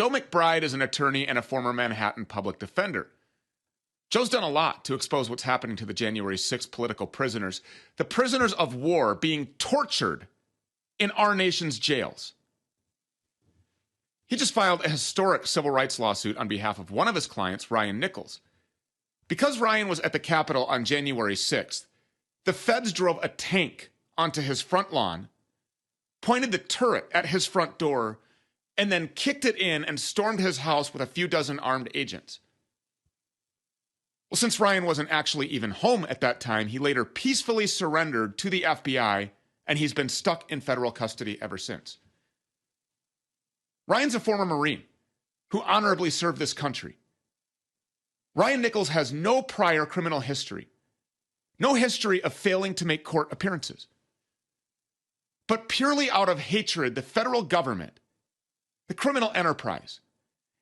Joe McBride is an attorney and a former Manhattan public defender. Joe's done a lot to expose what's happening to the January 6th political prisoners, the prisoners of war being tortured in our nation's jails. He just filed a historic civil rights lawsuit on behalf of one of his clients, Ryan Nichols. Because Ryan was at the Capitol on January 6th, the feds drove a tank onto his front lawn, pointed the turret at his front door, and then kicked it in and stormed his house with a few dozen armed agents. Well, since Ryan wasn't actually even home at that time, he later peacefully surrendered to the FBI, and he's been stuck in federal custody ever since. Ryan's a former Marine who honorably served this country. Ryan Nichols has no prior criminal history, no history of failing to make court appearances. But purely out of hatred, the federal government, the criminal enterprise,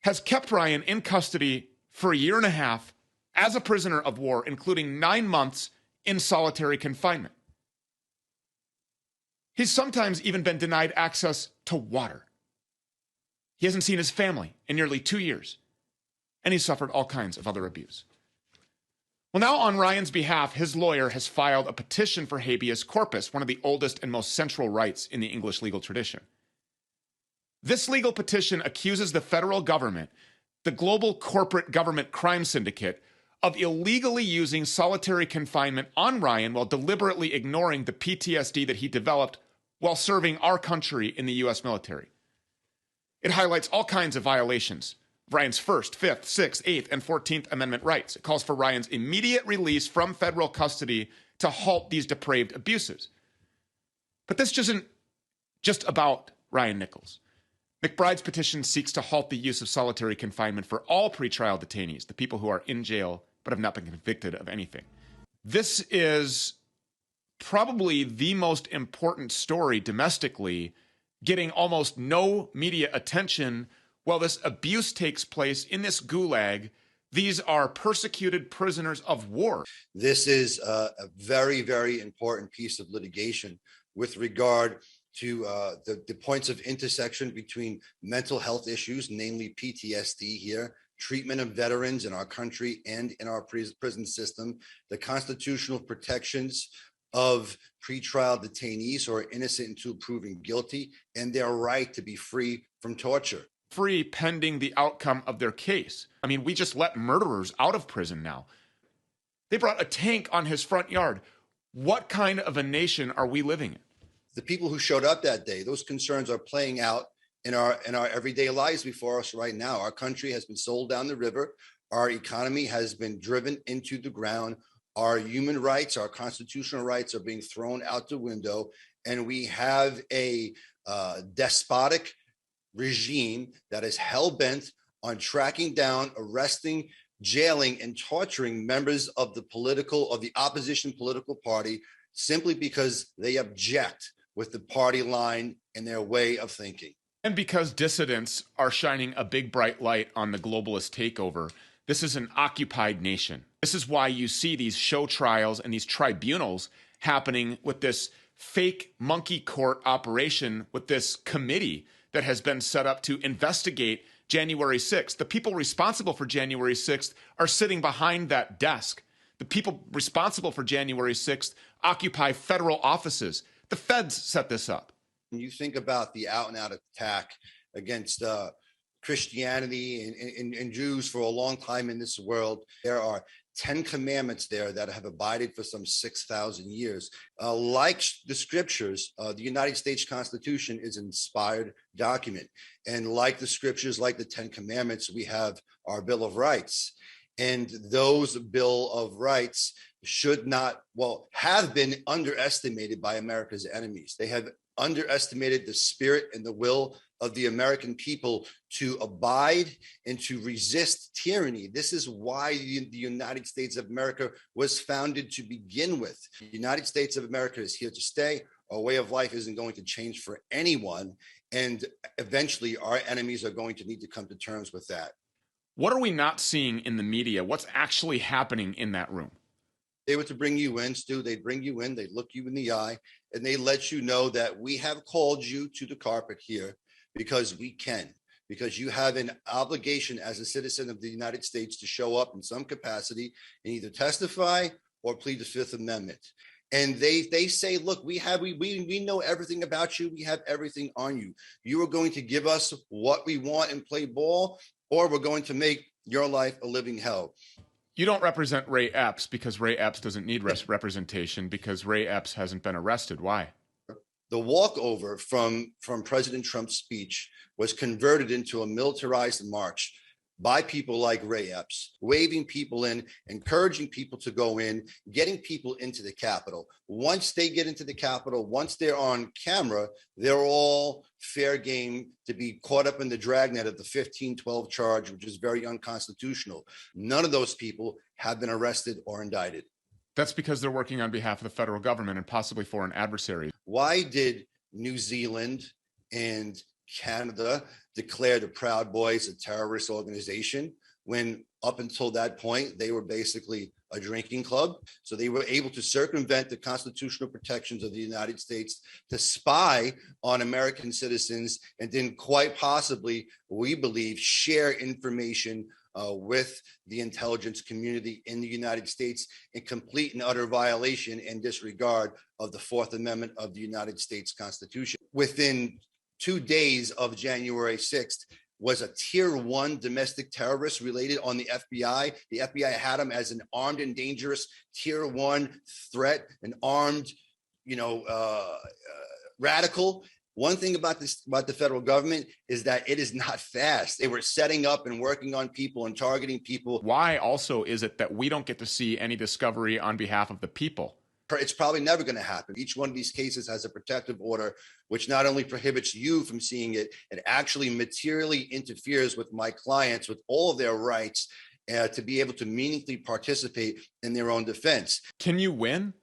has kept Ryan in custody for a year and a half as a prisoner of war, including 9 months in solitary confinement. He's sometimes even been denied access to water. He hasn't seen his family in nearly 2 years, and he's suffered all kinds of other abuse. Well, now on Ryan's behalf, his lawyer has filed a petition for habeas corpus, one of the oldest and most central rights in the English legal tradition. This legal petition accuses the federal government, the global corporate government crime syndicate, of illegally using solitary confinement on Ryan while deliberately ignoring the PTSD that he developed while serving our country in the U.S. military. It highlights all kinds of violations of Ryan's First, Fifth, Sixth, Eighth, and 14th Amendment rights. It calls for Ryan's immediate release from federal custody to halt these depraved abuses. But this isn't just about Ryan Nichols. McBride's petition seeks to halt the use of solitary confinement for all pretrial detainees, the people who are in jail but have not been convicted of anything. This is probably the most important story domestically, getting almost no media attention while this abuse takes place in this gulag. These are persecuted prisoners of war. This is a very, very important piece of litigation with regard to the points of intersection between mental health issues, namely PTSD here, treatment of veterans in our country and in our prison system, the constitutional protections of pretrial detainees who are innocent until proven guilty, and their right to be free from torture. Free pending the outcome of their case. I mean, we just let murderers out of prison now. They brought a tank on his front yard. What kind of a nation are we living in? The people who showed up that day, those concerns are playing out in our everyday lives before us right now. Our country has been sold down the river. Our economy has been driven into the ground. Our human rights, our constitutional rights are being thrown out the window. And we have a despotic regime that is hell-bent on tracking down, arresting, jailing, and torturing members of the opposition political party simply because they object with the party line and their way of thinking. And because dissidents are shining a big bright light on the globalist takeover, this is an occupied nation. This is why you see these show trials and these tribunals happening with this fake monkey court operation with this committee that has been set up to investigate January 6th. The people responsible for January 6th are sitting behind that desk. The people responsible for January 6th occupy federal offices. The feds set this up. When you think about the out-and-out attack against Christianity and Jews for a long time in this world, there are 10 commandments there that have abided for some 6,000 years. Like the scriptures, the United States Constitution is an inspired document. And like the scriptures, like the 10 commandments, we have our Bill of Rights. And those Bill of Rights have been underestimated by America's enemies. They have underestimated the spirit and the will of the American people to abide and to resist tyranny. This is why the United States of America was founded to begin with. The United States of America is here to stay. Our way of life isn't going to change for anyone. And eventually our enemies are going to need to come to terms with that. What are we not seeing in the media? What's actually happening in that room? They were to bring you in, Stu. They'd bring you in, they'd look you in the eye, and they let you know that we have called you to the carpet here because we can. because you have an obligation as a citizen of the United States to show up in some capacity and either testify or plead the Fifth Amendment. And they say, look, we know everything about you. We have everything on you. You are going to give us what we want and play ball, or we're going to make your life a living hell. You don't represent Ray Epps because Ray Epps doesn't need representation because Ray Epps hasn't been arrested. Why? The walkover from President Trump's speech was converted into a militarized march by people like Ray Epps, waving people in, encouraging people to go in, getting people into the Capitol. Once they get into the Capitol, once they're on camera, they're all fair game to be caught up in the dragnet of the 1512 charge, which is very unconstitutional. None of those people have been arrested or indicted. That's because they're working on behalf of the federal government and possibly for an adversary. Why did New Zealand and Canada declare the Proud Boys a terrorist organization when up until that point they were basically a drinking club? So they were able to circumvent the constitutional protections of the United States to spy on American citizens and then quite possibly, we believe, share information with the intelligence community in the United States in complete and utter violation and disregard of the Fourth Amendment of the United States Constitution. Within 2 days of January 6th, was a tier 1 domestic terrorist related on the FBI. The FBI had him as an armed and dangerous tier 1 threat, an armed, radical. One thing about the federal government is that it is not fast. They were setting up and working on people and targeting people. Why also is it that we don't get to see any discovery on behalf of the people? It's probably never going to happen. Each one of these cases has a protective order, which not only prohibits you from seeing it, it actually materially interferes with my clients, with all of their rights to be able to meaningfully participate in their own defense. Can you win?